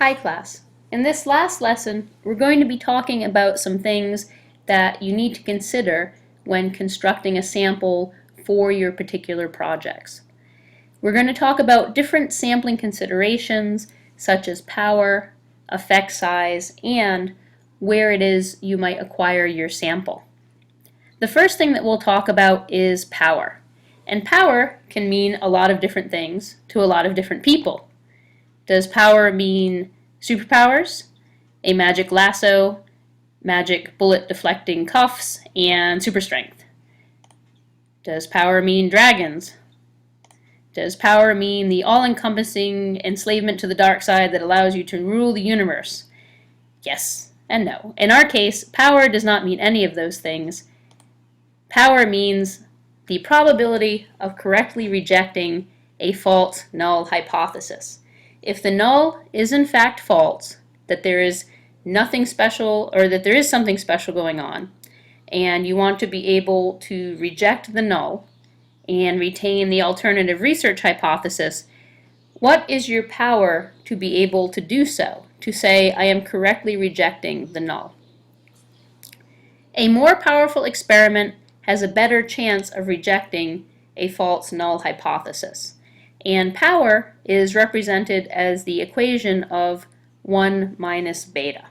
Hi class. In this last lesson, we're going to be talking about some things that you need to consider when constructing a sample for your particular projects. We're going to talk about different sampling considerations such as power, effect size, and where it is you might acquire your sample. The first thing that we'll talk about is power. And power can mean a lot of different things to a lot of different people. Does power mean superpowers, a magic lasso, magic bullet deflecting cuffs, and super strength? Does power mean dragons? Does power mean the all-encompassing enslavement to the dark side that allows you to rule the universe? Yes and no. In our case, power does not mean any of those things. Power means the probability of correctly rejecting a false null hypothesis. If the null is in fact false, that there is nothing special or that there is something special going on, and you want to be able to reject the null and retain the alternative research hypothesis, what is your power to be able to do so, to say I am correctly rejecting the null? A more powerful experiment has a better chance of rejecting a false null hypothesis. And power is represented as the equation of 1 minus beta.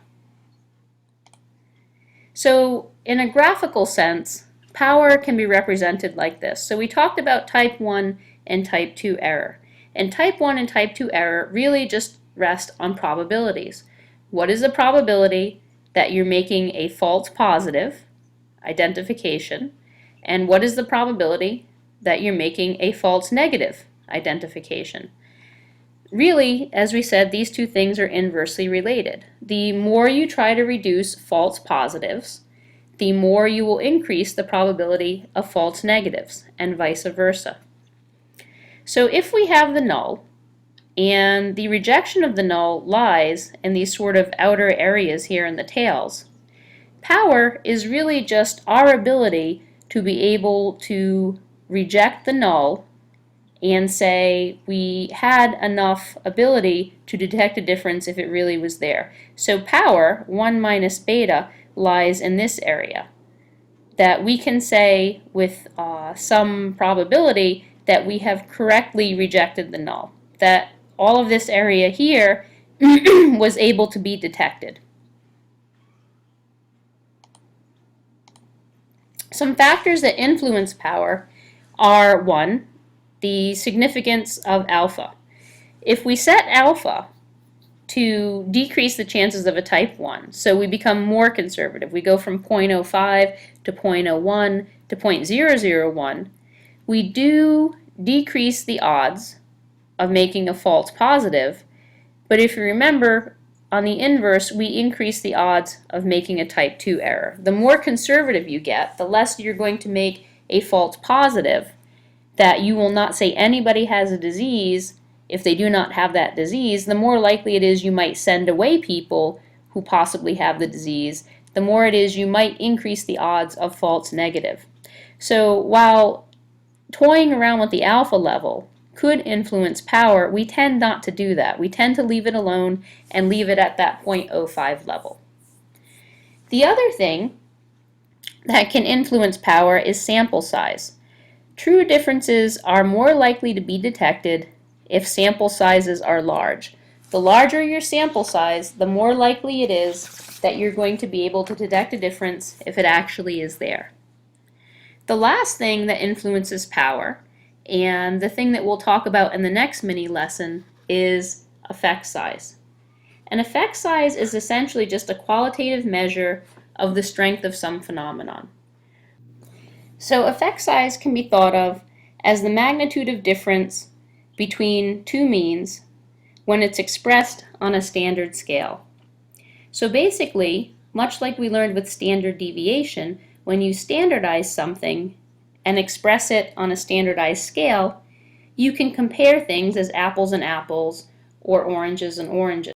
So in a graphical sense, power can be represented like this. So we talked about type 1 and type 2 error. And type 1 and type 2 error really just rest on probabilities. What is the probability that you're making a false positive identification? And what is the probability that you're making a false negative identification? Really, as we said, these two things are inversely related. The more you try to reduce false positives, the more you will increase the probability of false negatives, and vice versa. So if we have the null, and the rejection of the null lies in these sort of outer areas here in the tails, power is really just our ability to be able to reject the null and say we had enough ability to detect a difference if it really was there. So power, 1 minus beta, lies in this area, that we can say with some probability that we have correctly rejected the null, that all of this area here was able to be detected. Some factors that influence power are 1, the significance of alpha. If we set alpha to decrease the chances of a type 1, so we become more conservative, we go from 0.05 to 0.01 to 0.001, we do decrease the odds of making a false positive, but if you remember, on the inverse, we increase the odds of making a type 2 error. The more conservative you get, the less you're going to make a false positive, that you will not say anybody has a disease if they do not have that disease, the more likely it is you might send away people who possibly have the disease, the more it is you might increase the odds of false negative. So while toying around with the alpha level could influence power, we tend not to do that. We tend to leave it alone and leave it at that 0.05 level. The other thing that can influence power is sample size. True differences are more likely to be detected if sample sizes are large. The larger your sample size, the more likely it is that you're going to be able to detect a difference if it actually is there. The last thing that influences power, and the thing that we'll talk about in the next mini lesson, is effect size. An effect size is essentially just a qualitative measure of the strength of some phenomenon. So effect size can be thought of as the magnitude of difference between two means when it's expressed on a standard scale. So basically, much like we learned with standard deviation, when you standardize something and express it on a standardized scale, you can compare things as apples and apples or oranges and oranges.